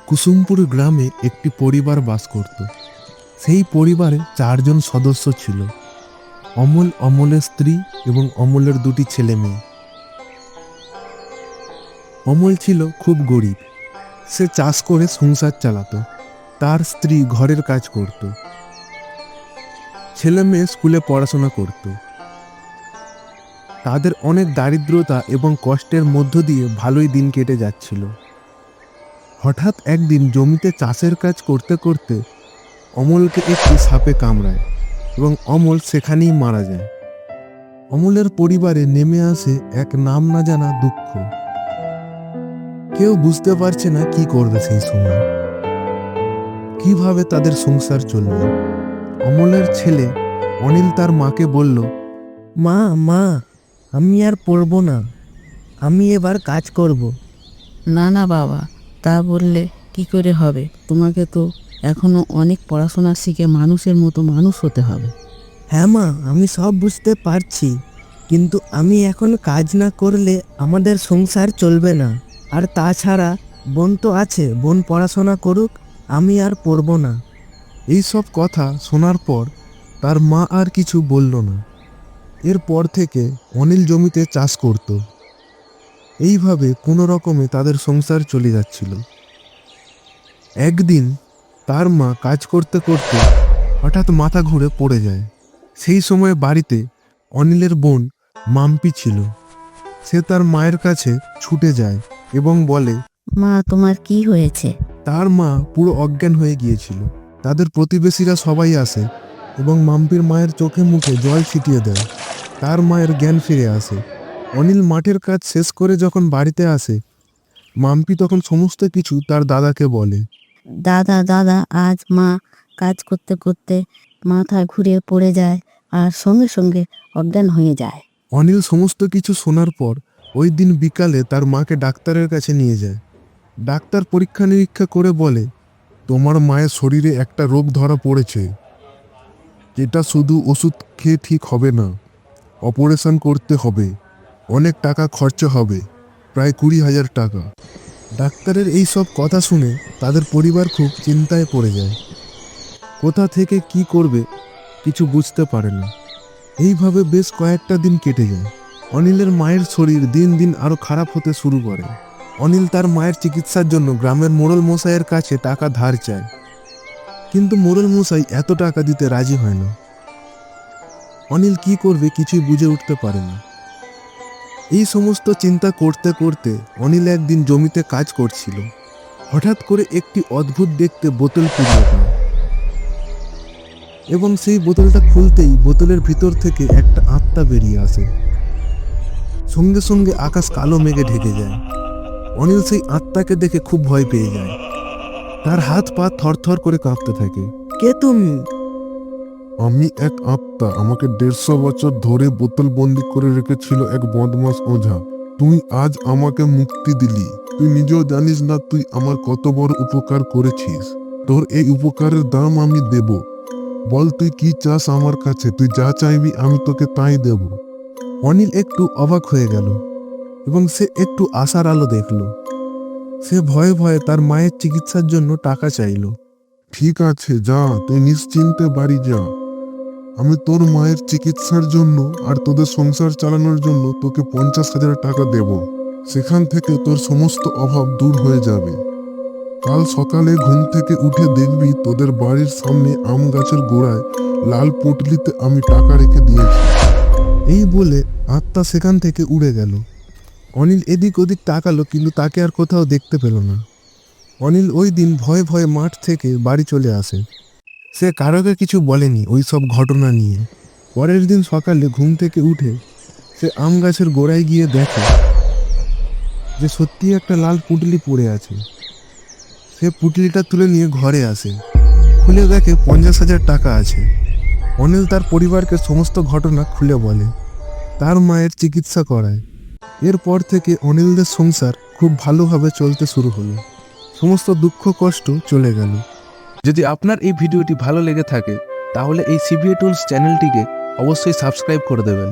কুসুমপুর গ্রামে একটি পরিবার বাস করত। সেই পরিবারে 4 জন সদস্য ছিল: অমল, অমলের স্ত্রী এবং অমলের 2টি ছেলে মেয়ে। অমল ছিল খুব গরিব। সে চাষ করে সংসার চালাতো। তার স্ত্রী ঘরের কাজ করত। ছেলে মেয়ে স্কুলে পড়াশোনা করত। তাদের অনেক দারিদ্রতা এবং কষ্টের মধ্য দিয়ে ভালোই দিন কেটে যাচ্ছিল। হঠাৎ একদিন জমিতে চাষের কাজ করতে করতে অমলকে একটি সাপে কামড়ায় এবং অমল সেখানেই মারা যায়। অমলের পরিবারে নেমে আসে এক নাম না জানা দুঃখ। কেউ বুঝতে পারছে না কি করবে সেই সময়, কিভাবে তাদের সংসার চলবে। অমলের ছেলে অনিল তার মাকে বলল, মা মা আমি আর পড়বো না, আমি এবার কাজ করব। না না বাবা, তা বললে কি করে হবে? তোমাকে তো এখনো অনেক পড়াশোনা শিখে মানুষের মতো মানুষ হতে হবে। হ্যাঁ মা, আমি সব বুঝতে পারছি, কিন্তু আমি এখন কাজ না করলে আমাদের সংসার চলবে না। আর তাছাড়া বোন তো আছে, বোন পড়াশোনা করুক, আমি আর পড়বো না। এই সব কথা শোনার পর তার মা আর কিছু বলল না। এরপর থেকে অনিল জমিতে চাষ করত। এইভাবে কোনো রকমে তাদের সংসার চলে যাচ্ছিল। একদিন তার মা কাজ করতে করতে হঠাৎ মাথা ঘুরে পড়ে যায়। সেই সময় বাড়িতে অনিলের বোন মাম্পি ছিল। সে তার মায়ের কাছে ছুটে যায় এবং বলে, মা, তোমার কি হয়েছে? তার মা পুরো অজ্ঞান হয়ে গিয়েছিল। তাদের প্রতিবেশীরা সবাই আসে এবং মাম্পির মায়ের চোখে মুখে জল ছিটিয়ে দেয়। তার মায়ের জ্ঞান ফিরে আসে। অনিল মাঠের কাজ শেষ করে যখন বাড়িতে আসে, মাম্পি তখন সমস্ত কিছু তার দাদাকে বলে। দাদা দাদা আজ মা কাজ করতে করতে মাথা ঘুরে পড়ে যায় আর সঙ্গে সঙ্গে অজ্ঞান হয়ে যায়। অনিল সমস্ত কিছু শোনার পর ওই দিন বিকালে তার মাকে ডাক্তারের কাছে নিয়ে যায়। ডাক্তার পরীক্ষা নিরীক্ষা করে বলে, তোমার মায়ের শরীরে একটা রোগ ধরা পড়েছে, যেটা শুধু ওষুধ খেয়ে ঠিক হবে না, অপারেশন করতে হবে, অনেক টাকা খরচা হবে, প্রায় 20,000 টাকা। ডাক্তারের এই সব কথা শুনে তাদের পরিবার খুব চিন্তায় পড়ে যায়। কোথা থেকে কি করবে কিছু বুঝতে পারে না। এইভাবে বেশ কয়েকটা দিন কেটে যায়। অনিলের মায়ের শরীর দিন দিন আরো খারাপ হতে শুরু করে। অনিল তার মায়ের চিকিৎসার জন্য গ্রামের মোড়ল মশাইয়ের কাছে টাকা ধার চায়, কিন্তু মোড়ল মশাই এত টাকা দিতে রাজি হয় না। অনিল কি করবে কিছুই বুঝে উঠতে পারে না। এই সমস্ত চিন্তা করতে করতে অনিল একদিন জমিতে কাজ করছিল। হঠাৎ করে একটি অদ্ভুত দেখতে বোতল কুড়িয়ে পায় এবং সেই বোতলটা খুলতেই বোতলের ভিতর থেকে একটা আত্মা বেরিয়ে আসে। সঙ্গে সঙ্গে আকাশ কালো মেঘে ঢেকে যায়। অনিল সেই আত্মাকে দেখে খুব ভয় পেয়ে যায়। তার হাত পা থরথর করে কাঁপতে থাকে। কে তুমি? আমি এক আত্মা, আমাকে 150 বছর ধরে বোতল বন্দি করে রেখেছিল এক বদমাস ওঝা। তুই আজ আমাকে মুক্তি দিলি। তুই নিজেও জানিস না তুই আমার কত বড় উপকার করেছিস। তোর এই উপকারের দাম আমি দেব। বল তুই কি চাস আমার কাছে? তুই যা চাইবি আমি তোকে তাই দেব। অনিল একটু অবাক হয়ে গেল এবং সে একটু আশার আলো দেখল। সে ভয়ে ভয়ে তার মায়ের চিকিৎসার জন্য টাকা চাইল। ঠিক আছে, যা, তুই নিশ্চিন্তে বাড়ি যা। আমি তোর মায়ের চিকিৎসার জন্য আর তোদের সংসার চালানোর জন্য তোকে 50,000 টাকা দেব। সেখান থেকে তোর সমস্ত অভাব দূর হয়ে যাবে। কাল সকালে ঘুম থেকে উঠে দেখবি তোদের বাড়ির সামনে আম গাছের গোড়ায় লাল পুঁটলিতে আমি টাকা রেখে দিয়েছি। এই বলে আত্মা সেখান থেকে উড়ে গেল। অনিল এদিক ওদিক তাকালো, কিন্তু তাকে আর কোথাও দেখতে পেল না। অনিল ওই দিন ভয়ে ভয়ে মাঠ থেকে বাড়ি চলে আসে। সে কারোকে কিছু বলেনি ওই সব ঘটনা নিয়ে। পরের দিন সকালে ঘুম থেকে উঠে সে আম গাছের গোড়ায় গিয়ে দেখে যে সত্যি একটা লাল পুঁটলি পড়ে আছে। সে পুঁটলিটা তুলে নিয়ে ঘরে আসে। খুলে দেখে 50,000 টাকা আছে। অনিল তার পরিবারকে সমস্ত ঘটনা খুলে বলে। তার মায়ের চিকিৎসা করায়। এরপর থেকে অনিলদের সংসার খুব ভালোভাবে চলতে শুরু হলো। সমস্ত দুঃখ কষ্ট চলে গেল। যদি আপনার এই ভিডিওটি ভালো লেগে থাকে তাহলে এই সিবিএ টুলস চ্যানেলটিকে অবশ্যই সাবস্ক্রাইব করে দেবেন।